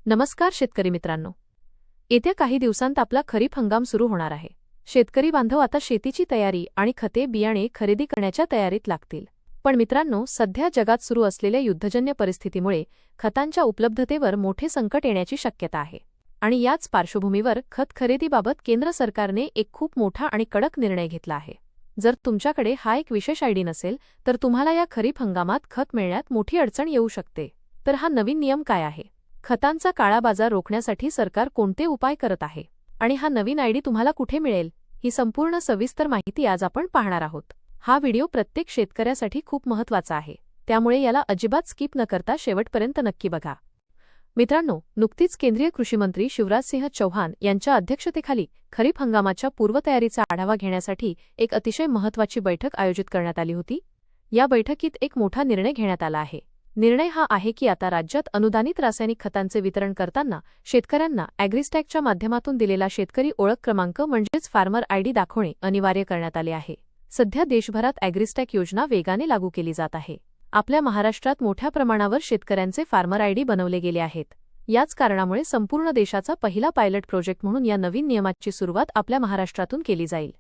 नमस्कार शेतकरी मित्रांनो. येत्या काही दिवसांत आपला खरीप हंगाम सुरू होणार आहे. शेतकरी बांधव आता शेतीची तयारी आणि खते बियाणे खरेदी करण्याच्या तयारीत लागतील. पण मित्रांनो, सध्या जगात सुरू असलेल्या युद्धजन्य परिस्थितीमुळे खतांच्या उपलब्धतेवर मोठे संकट येण्याची शक्यता आहे. आणि याच पार्श्वभूमीवर खत खरेदीबाबत केंद्र सरकारने एक खूप मोठा आणि कडक निर्णय घेतला आहे. जर तुमच्याकडे हा एक विशेष आयडी नसेल तर तुम्हाला या खरीप हंगामात खत मिळण्यात मोठी अडचण येऊ शकते. तर हा नवीन नियम काय आहे? खतांचा काळा बाजार रोखण्यासाठी सरकार कोणते उपाय करत आहे आणि हा नवीन आयडी तुम्हाला कुठे मिळेल, ही संपूर्ण सविस्तर माहिती आज आपण पाहणार आहोत. हा व्हिडिओ प्रत्येक शेतकऱ्यासाठी खूप महत्त्वाचा आहे, त्यामुळे याला अजिबात स्किप न करता शेवटपर्यंत नक्की बघा. मित्रांनो, नुकतीच केंद्रीय कृषी मंत्री शिवराजसिंह चौहान यांच्या अध्यक्षतेखाली खरीप हंगामाच्या पूर्वतयारीचा आढावा घेण्यासाठी एक अतिशय महत्त्वाची बैठक आयोजित करण्यात आली होती. या बैठकीत एक मोठा निर्णय घेण्यात आला आहे. निर्णय हा आहे की आता राज्यात अनुदानित रासायनिक खतांचे वितरण करताना शेतकऱ्यांना ॲग्रीस्टॅगच्या माध्यमातून दिलेला शेतकरी ओळख क्रमांक म्हणजेच फार्मर आयडी दाखवणे अनिवार्य करण्यात आले आहे. सध्या देशभरात ॲग्रीस्टॅग योजना वेगाने लागू केली जात आहे. आपल्या महाराष्ट्रात मोठ्या प्रमाणावर शेतकऱ्यांचे फार्मर आयडी बनवले गेले आहेत. याच कारणामुळे संपूर्ण देशाचा पहिला पायलट प्रोजेक्ट म्हणून या नवीन नियमाची सुरुवात आपल्या महाराष्ट्रातून केली जाईल.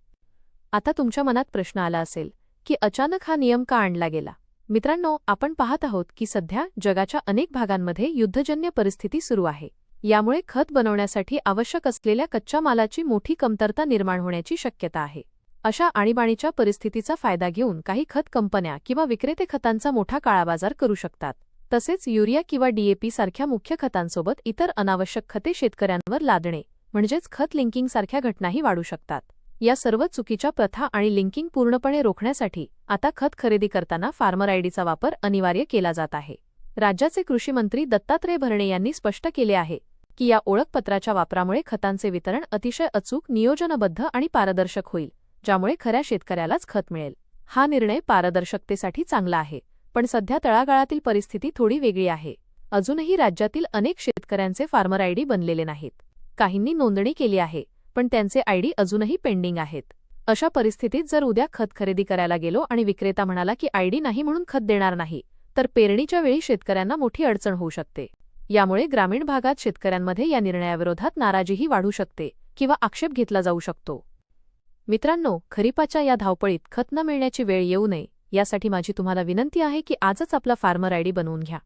आता तुमच्या मनात प्रश्न आला असेल की अचानक हा नियम का आणला गेला? मित्रांनो, आपण पाहत आहोत की सध्या जगाच्या अनेक भागांमध्ये युद्धजन्य परिस्थिती सुरू आहे. यामुळे खत बनवण्यासाठी आवश्यक असलेल्या कच्च्या मालाची मोठी कमतरता निर्माण होण्याची शक्यता आहे. अशा आणीबाणीच्या परिस्थितीचा फायदा घेऊन काही खत कंपन्या किंवा विक्रेते खतांचा मोठा काळाबाजार करू शकतात. तसेच युरिया किंवा DAP सारख्या मुख्य खतांसोबत इतर अनावश्यक खते शेतकऱ्यांवर लादणे म्हणजेच खत लिंकिंग सारख्या घटनाही वाढू शकतात. या सर्व चुकीच्या प्रथा आणि लिंकिंग पूर्णपणे रोखण्यासाठी आता खत खरेदी करताना फार्मर आयडीचा वापर अनिवार्य केला जात आहे. राज्याचे कृषी मंत्री दत्तात्रय भरणे यांनी स्पष्ट केले आहे की या ओळखपत्राच्या वापरामुळे खतांचे वितरण अतिशय अचूक, नियोजनबद्ध आणि पारदर्शक होईल, ज्यामुळे खऱ्या शेतकऱ्यालाच खत मिळेल. हा निर्णय पारदर्शकतेसाठी चांगला आहे, पण सध्या तळागाळातील परिस्थिती थोडी वेगळी आहे. अजूनही राज्यातील अनेक शेतकऱ्यांचे फार्मर आयडी बनलेले नाहीत. काहींनी नोंदणी केली आहे, पण त्यांचे आयडी अजूनही पेंडिंग आहेत. अशा परिस्थितीत जर उद्या खत खरेदी करायला गेलो आणि विक्रेता म्हणाला की आयडी नाही म्हणून खत देणार नाही, तर पेरणीच्या वेळी शेतकऱ्यांना मोठी अडचण होऊ शकते. यामुळे ग्रामीण भागात शेतकऱ्यांमध्ये या निर्णयाविरोधात नाराजीही वाढू शकते किंवा आक्षेप घेतला जाऊ शकतो. मित्रांनो, खरीपाच्या या धावपळीत खत न मिळण्याची वेळ येऊ नये यासाठी माझी तुम्हाला विनंती आहे की आजच आपला फार्मर आयडी बनवून घ्या.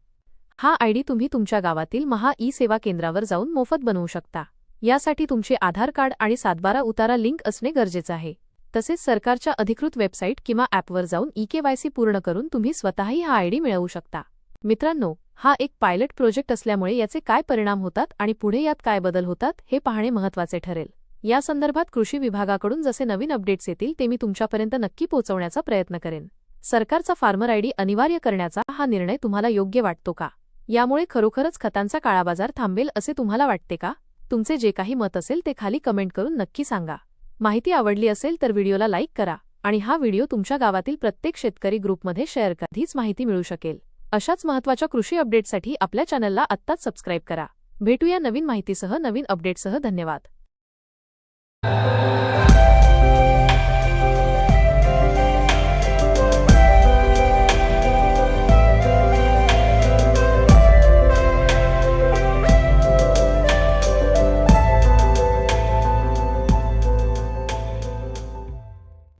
हा आयडी तुम्ही तुमच्या गावातील महा ई-सेवा केंद्रावर जाऊन मोफत बनवू शकता. यासाठी तुमचे आधार कार्ड आणि 7/12 उतारा लिंक असणे गरजेचे आहे. तसेच सरकारच्या अधिकृत वेबसाईट किंवा ॲपवर जाऊन EKYC पूर्ण करून तुम्ही स्वतःही हा आयडी मिळवू शकता. मित्रांनो, हा एक पायलट प्रोजेक्ट असल्यामुळे याचे काय परिणाम होतात आणि पुढे यात काय बदल होतात हे पाहणे महत्त्वाचे ठरेल. या संदर्भात कृषी विभागाकडून जसे नवीन अपडेट्स येतील ते मी तुमच्यापर्यंत नक्की पोहोचवण्याचा प्रयत्न करेन. सरकारचा फार्मर आयडी अनिवार्य करण्याचा हा निर्णय तुम्हाला योग्य वाटतो का? यामुळे खरोखरच खतांचा काळाबाजार थांबेल असे तुम्हाला वाटते का? तुमचे जे काही मत असेल ते खाली कमेंट करून नक्की सांगा. माहिती आवडली असेल तर व्हिडिओला लाईक करा आणि हा व्हिडिओ तुमच्या गावातील प्रत्येक शेतकरी ग्रुपमध्ये शेअर करा. हीच माहिती मिळू शकेल. अशाच महत्त्वाच्या कृषी अपडेट्ससाठी आपल्या चॅनलला आत्ताच सबस्क्राईब करा. भेटूया नवीन माहितीसह, नवीन अपडेट्ससह. धन्यवाद.